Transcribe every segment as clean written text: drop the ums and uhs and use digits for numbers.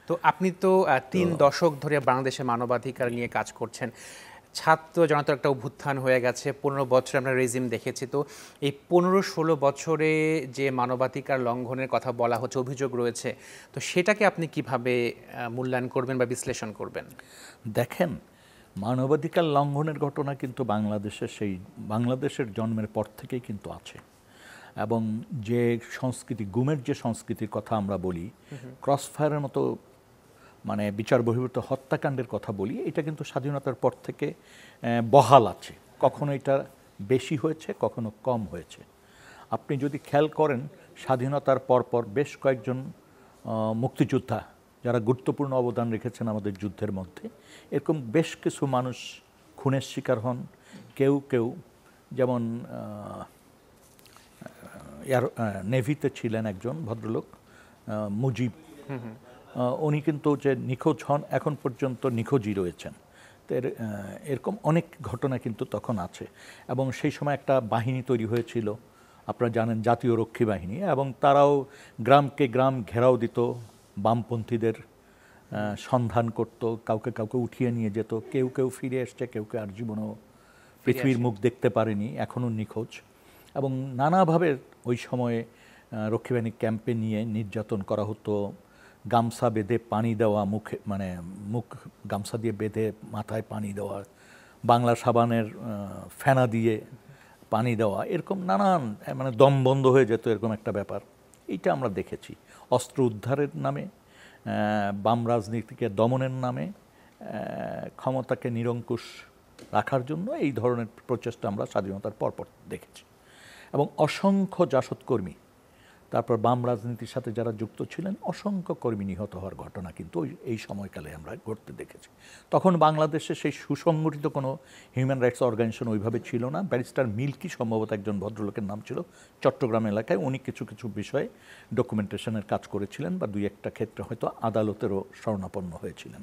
তো আপনি তো ৩ দশক ধরে বাংলাদেশে মানবাধিকার নিয়ে কাজ করছেন। ছাত্র জনতার একটা অভ্যুত্থান হয়ে গেছে, ১৫ বছর আমরা রেজিম দেখেছি। তো এই ১৫-১৬ বছরে যে মানবাধিকার লঙ্ঘনের কথা বলা হচ্ছে, অভিযোগ রয়েছে, তো সেটাকে আপনি কিভাবে মূল্যায়ন করবেন বা বিশ্লেষণ করবেন? দেখেন, মানবাধিকার লঙ্ঘনের ঘটনা কিন্তু বাংলাদেশের জন্মের পর থেকেই কিন্তু আছে। এবং যে সংস্কৃতি, গুমের যে সংস্কৃতির কথা আমরা বলি, ক্রসফায়ারের মতো মানে বিচার বহির্ভূত হত্যাকাণ্ডের কথা বলি, এটা কিন্তু স্বাধীনতার পর থেকে বহাল আছে। কখনো এটা বেশি হয়েছে, কখনো কম হয়েছে। আপনি যদি খেয়াল করেন, স্বাধীনতার পরপর বেশ কয়েকজন মুক্তিযোদ্ধা যারা গুরুত্বপূর্ণ অবদান রেখেছেন আমাদের যুদ্ধের মধ্যে, এরকম বেশ কিছু মানুষ খুনের শিকার হন। কেউ কেউ যেমন নেভিতে ছিলেন একজন ভদ্রলোক মুজিব, উনি কিন্তু যে নিখোঁজ হন, এখন পর্যন্ত নিখোঁজই রয়েছেন। তো এরকম অনেক ঘটনা কিন্তু তখন আছে। এবং সেই সময় একটা বাহিনী তৈরি হয়েছিল, আপনারা জানেন, জাতীয় রক্ষী বাহিনী, এবং তারাও গ্রামকে গ্রাম ঘেরাও দিত, বামপন্থীদের সন্ধান করত, কাউকে কাউকে উঠিয়ে নিয়ে যেত। কেউ কেউ ফিরে এসছে, কেউ কেউ আর জীবনেও পৃথিবীর মুখ দেখতে পারেনি, এখনও নিখোঁজ। এবং নানাভাবে ওই সময়ে রক্ষী বাহিনী ক্যাম্পে নিয়ে নির্যাতন করা হতো। গামছা বেঁধে পানি দেওয়া, মুখ গামছা দিয়ে বেঁধে মাথায় পানি দেওয়া, বাংলা সাবানের ফেনা দিয়ে পানি দেওয়া, এরকম নানান, মানে দম বন্ধ হয়ে যেত, এরকম একটা ব্যাপার। এইটা আমরা দেখেছি। অস্ত্র উদ্ধারের নামে, বাম রাজনীতিকে দমনের নামে, ক্ষমতাকে নিরঙ্কুশ রাখার জন্য এই ধরনের প্রচেষ্টা আমরা স্বাধীনতার পরপর দেখেছি। এবং অসংখ্য জাসদকর্মী, তারপর বাম রাজনীতির সাথে যারা যুক্ত ছিলেন, অসংখ্য কর্মী নিহত হওয়ার ঘটনা কিন্তু এই সময়কালে আমরা ঘটতে দেখেছি। তখন বাংলাদেশে সেই সুসংগঠিত কোনো হিউম্যান রাইটস অর্গানাইজেশন ওইভাবে ছিল না। ব্যারিস্টার মিল্কি সম্ভবত একজন ভদ্রলোকের নাম ছিল, চট্টগ্রাম এলাকায়। উনি কিছু কিছু বিষয়ে ডকুমেন্টেশনের কাজ করেছিলেন, বা দুই একটা ক্ষেত্রে হয়তো আদালতেরও শরণাপন্ন হয়েছিলেন।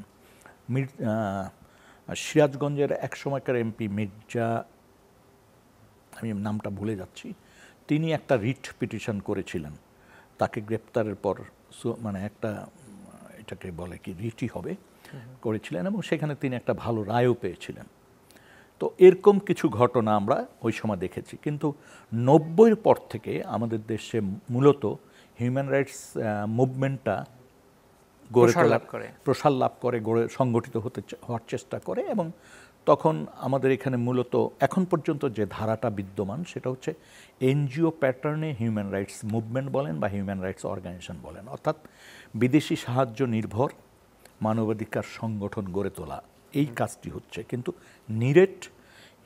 সিরাজগঞ্জের এক সময়কার এমপি মির্জা, আমি নামটা ভুলে যাচ্ছি, তিনি একটা রিট পিটিশন করেছিলেন। তাকে গ্রেপ্তারের পর একটা, এটাকে বলে কি, রিটই হবে, করেছিলেন, এবং সেখানে তিনি একটা ভালো রায়ও পেয়েছিলেন। তো এরকম কিছু ঘটনা আমরা ওই সময় দেখেছি। কিন্তু 90-এর পর থেকে আমাদের দেশে মূলত হিউম্যান রাইটস মুভমেন্টটা প্রসার লাভ করে, সংগঠিত হওয়ার চেষ্টা করে। এবং তখন আমাদের এখানে মূলত এখন পর্যন্ত যে ধারাটা বিদ্যমান, সেটা হচ্ছে এনজিও প্যাটার্নে হিউম্যান রাইটস মুভমেন্ট বলেন বা হিউম্যান রাইটস অর্গানাইজেশন বলেন, অর্থাৎ বিদেশি সাহায্য নির্ভর মানবাধিকার সংগঠন গড়ে তোলা, এই কাজটি হচ্ছে। কিন্তু নিরেট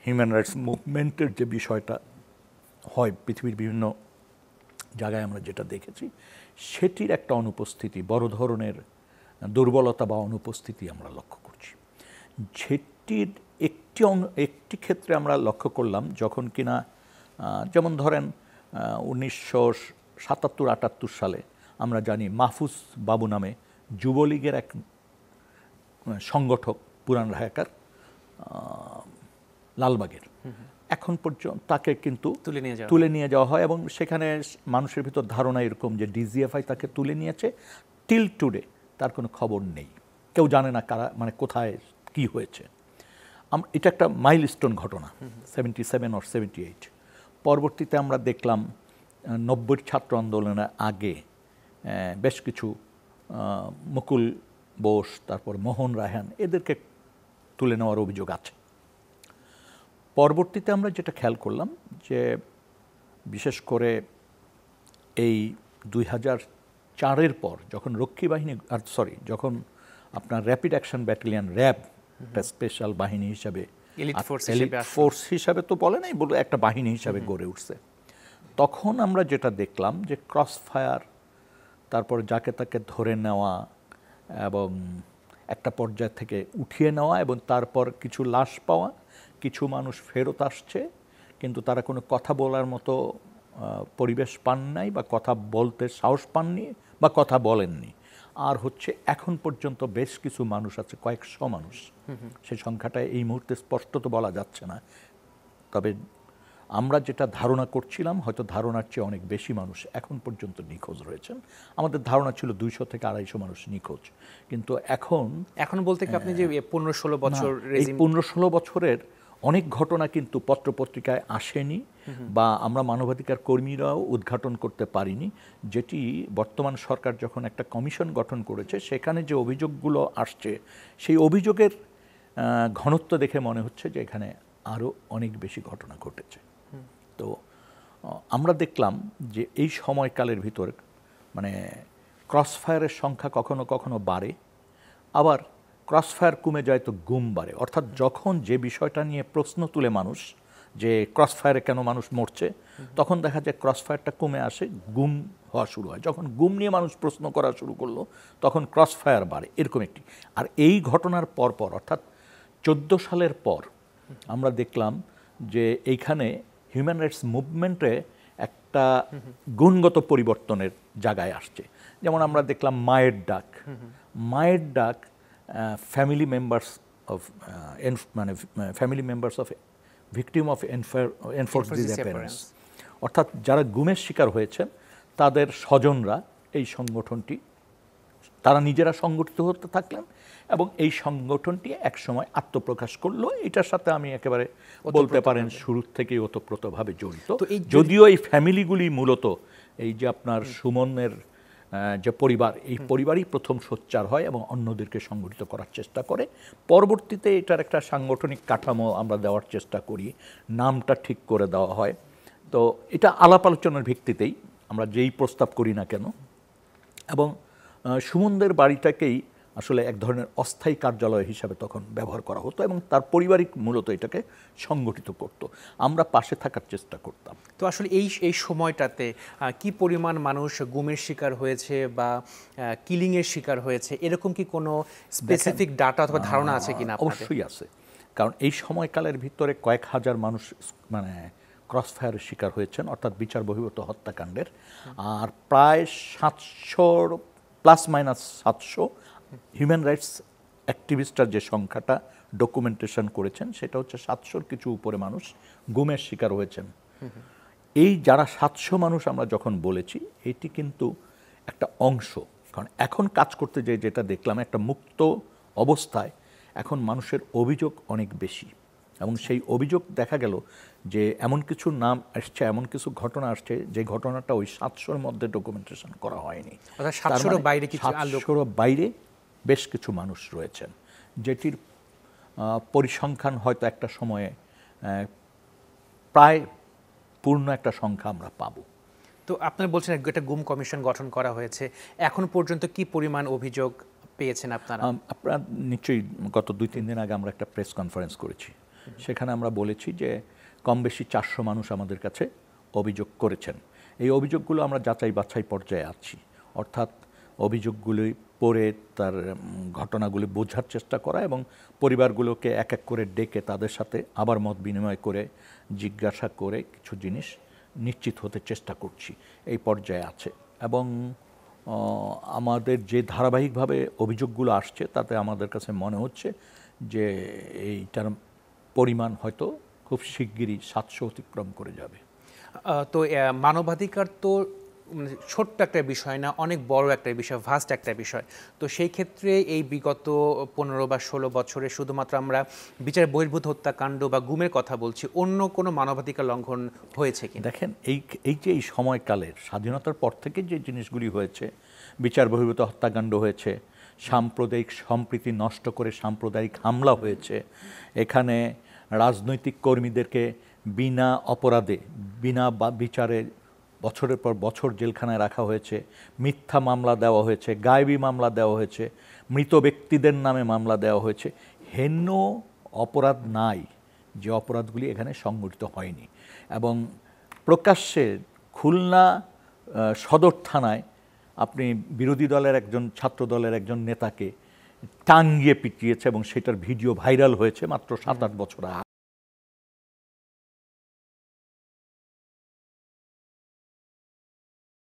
হিউম্যান রাইটস মুভমেন্টের যে বিষয়টা হয় পৃথিবীর বিভিন্ন জায়গায় আমরা যেটা দেখেছি, সেটির একটা অনুপস্থিতি, বড় ধরনের দুর্বলতা বা অনুপস্থিতি আমরা লক্ষ্য করছি। সেটির একটি ক্ষেত্রে আমরা লক্ষ্য করলাম, যখন কিনা যেমন ধরেন 1977-78 সালে আমরা জানি মাহফুজ বাবু নামে যুবলীগের এক সংগঠক, পুরান ঢাকার, লালবাগের, এখন পর্যন্ত তাকে কিন্তু তুলে নিয়ে যাওয়া হয়। এবং সেখানে মানুষের ভিতর ধারণা এরকম যে ডিজিএফআই তাকে তুলে নিয়েছে। টিল টুডে তার কোনো খবর নেই, কেউ জানে না কারা, মানে কোথায় কি হয়েছে। এটা একটা মাইলস্টোন ঘটনা, 77 or 78। পরবর্তীতে আমরা দেখলাম 90-এর ছাত্র আন্দোলনের আগে বেশ কিছু মুকুল বোস, তারপর মোহন রায়হান, এদেরকে তুলে নেওয়ার অভিযোগ আছে। পরবর্তীতে আমরা যেটা খেয়াল করলাম, যে বিশেষ করে এই 2004-এর পর, যখন রক্ষী বাহিনী যখন আপনার র্যাপিড অ্যাকশন ব্যাটালিয়ন, র্যাব, একটা স্পেশাল বাহিনী হিসাবে, এলিট ফোর্স হিসাবে তো বলে নাই, বলে একটা বাহিনী হিসাবে গড়ে উঠছে, তখন আমরা যেটা দেখলাম যে ক্রস ফায়ার, তারপর যাকে তাকে ধরে নেওয়া এবং একটা পর্যায় থেকে উঠিয়ে নেওয়া, এবং তারপর কিছু লাশ পাওয়া, কিছু মানুষ ফেরত আসছে কিন্তু তারা কোনো কথা বলার মতো পরিবেশ পান নাই, বা কথা বলতে সাহস পাননি, বা কথা বলেননি। আর হচ্ছে এখন পর্যন্ত বেশ কিছু মানুষ আছে, কয়েকশো মানুষ, সেই সংখ্যাটা এই মুহূর্তে স্পষ্ট তো বলা যাচ্ছে না, তবে আমরা যেটা ধারণা করছিলাম হয়তো ধারণার চেয়ে অনেক বেশি মানুষ এখন পর্যন্ত নিখোঁজ রয়েছেন। আমাদের ধারণা ছিল 200 থেকে 250 মানুষ নিখোঁজ, কিন্তু এখন বলতে কি আপনি যে 15-16 বছর এই রেজিম 15-16 বছরের অনেক ঘটনা কিন্তু পত্রপত্রিকায় আসেনি বা আমরা মানবাধিকার কর্মীরাও উদ্ঘাটন করতে পারিনি, যেটি বর্তমান সরকার যখন একটা কমিশন গঠন করেছে সেখানে যে অভিযোগগুলো আসছে সেই অভিযোগের ঘনত্ব দেখে মনে হচ্ছে যে এখানে আরও অনেক বেশি ঘটনা ঘটেছে। তো আমরা দেখলাম যে এই সময়কালের ভিতর মানে ক্রসফায়ারের সংখ্যা কখনো কখনো বাড়ে, আবার ক্রসফায়ার কমে যায় তো গুম বাড়ে। অর্থাৎ যখন যে বিষয়টা নিয়ে প্রশ্ন তুলে মানুষ যে ক্রসফায়ারে কেন মানুষ মরছে, তখন দেখা যায় ক্রসফায়ারটা কমে আসে, গুম হওয়া শুরু হয়। যখন গুম নিয়ে মানুষ প্রশ্ন করা শুরু করলো তখন ক্রসফায়ার বাড়ে, এরকম একটি। আর এই ঘটনার পরপর অর্থাৎ 14 সালের পর আমরা দেখলাম যে এইখানে হিউম্যান রাইটস মুভমেন্টে একটা গুণগত পরিবর্তনের জায়গায় আসছে। যেমন আমরা দেখলাম মায়ের ডাক family members of family members of victim of enforced disappearance, অর্থাৎ যারা গুমের শিকার হয়েছেন তাদের স্বজনরা এই সংগঠনটি তারা নিজেরা সংগঠিত হতে থাকলেন এবং এই সংগঠনটি একসময় আত্মপ্রকাশ করলো। এটার সাথে আমি একেবারে বলতে পারেন শুরু থেকেই ওতপ্রোতভাবে জড়িত। যদিও এই ফ্যামিলিগুলি মূলত এই যে আপনার সুমনের যে পরিবার, এই পরিবারই প্রথম সোচ্চার হয় এবং অন্যদেরকে সংগঠিত করার চেষ্টা করে। পরবর্তীতে এটার একটা সাংগঠনিক কাঠামো আমরা দেওয়ার চেষ্টা করি, নামটা ঠিক করে দেওয়া হয়। তো এটা আলাপ আলোচনার ভিত্তিতেই আমরা যেই প্রস্তাব করি না কেন। এবং সুমনদের বাড়িটাকেই আসলে এক ধরনের অস্থায়ী কার্যালয় হিসাবে তখন ব্যবহার করা হতো এবং তার পারিবারিক মূলত এটাকে সংগঠিত করত। আমরা পাশে থাকার চেষ্টা করতাম। তো আসলে এই সময়টাতে কি পরিমাণ মানুষ গুমের শিকার হয়েছে বা কিলিংয়ের শিকার হয়েছে, এরকম কি কোনো স্পেসিফিক ডাটা অথবা ধারণা আছে কিনা? অবশ্যই আছে, কারণ এই সময়কালের ভিতরে কয়েক হাজার মানুষ মানে ক্রসফায়ারের শিকার হয়েছেন, অর্থাৎ বিচার বহির্ভূত হত্যাকাণ্ডের। আর প্রায় 700 প্লাস মাইনাস 700 হিউম্যান রাইটস অ্যাক্টিভিস্টরা যে সংখ্যাটা ডকুমেন্টেশন করেছেন সেটা হচ্ছে 700-র কিছু উপরে মানুষ গুমের শিকার হয়েছেন। এই যারা 700 মানুষ আমরা যখন বলেছি এটি কিন্তু একটা অংশ, কারণ এখন কাজ করতে যেটা দেখলাম একটা মুক্ত অবস্থায় এখন মানুষের অভিযোগ অনেক বেশি এবং সেই অভিযোগ দেখা গেল যে এমন কিছু নাম আসছে, এমন কিছু ঘটনা আসছে যে ঘটনাটা ওই 700-র মধ্যে ডকুমেন্টেশন করা হয়নি। 700-র বাইরে বেশ কিছু মানুষ রয়েছেন, যেটির পরিসংখ্যান হয়তো একটা সময়ে প্রায় পূর্ণ একটা সংখ্যা আমরা পাবো। তো আপনারা বলছেন একটা গুম কমিশন গঠন করা হয়েছে, এখন পর্যন্ত কি পরিমাণ অভিযোগ পেয়েছেন আপনারা? আপনারা নিশ্চয়ই গত 2-3 দিন আগে আমরা একটা প্রেস কনফারেন্স করেছি, সেখানে আমরা বলেছি যে কম বেশি 400 মানুষ আমাদের কাছে অভিযোগ করেছেন। এই অভিযোগগুলো আমরা যাচাই বাছাই পর্যায়ে আছি, অর্থাৎ অভিযোগগুলি পড়ে তার ঘটনাগুলি বোঝার চেষ্টা করা এবং পরিবারগুলোকে এক এক করে ডেকে তাদের সাথে আবার মত বিনিময় করে জিজ্ঞাসা করে কিছু জিনিস নিশ্চিত হতে চেষ্টা করছি, এই পর্যায়ে আছে। এবং আমাদের যে ধারাবাহিকভাবে অভিযোগগুলো আসছে তাতে আমাদের কাছে মনে হচ্ছে যে এইটার পরিমাণ হয়তো খুব শিগগিরই 700 অতিক্রম করে যাবে। তো মানবাধিকার তো ছোট্ট একটা বিষয় না, অনেক বড় একটা বিষয়, ভাস্ট একটা বিষয়। তো সেই ক্ষেত্রে এই বিগত 15 বা 16 বছরে শুধুমাত্র আমরা বিচার বহির্ভূত হত্যাকাণ্ড বা গুমের কথা বলছি, অন্য কোনো মানবাধিকার লঙ্ঘন হয়েছে কি? দেখেন এই যে এই সময়কালের স্বাধীনতার পর থেকে যে জিনিসগুলি হয়েছে, বিচার বহির্ভূত হত্যাকাণ্ড হয়েছে, সাম্প্রদায়িক সম্প্রীতি নষ্ট করে সাম্প্রদায়িক হামলা হয়েছে, এখানে রাজনৈতিক কর্মীদেরকে বিনা অপরাধে বিনা বিচারে বছরের পর বছর জেলখানায় রাখা হয়েছে, মিথ্যা মামলা দেওয়া হয়েছে, গায়েবী মামলা দেওয়া হয়েছে, মৃত ব্যক্তিদের নামে মামলা দেওয়া হয়েছে। হেন অপরাধ নাই যে অপরাধগুলি এখানে সংগঠিত হয়নি। এবং প্রকাশ্যে খুলনা সদর থানায় আপনি বিরোধী দলের একজন ছাত্র দলের একজন নেতাকে টাঙ্গিয়ে পিটিয়েছে এবং সেটার ভিডিও ভাইরাল হয়েছে মাত্র 7-8 বছর আগে।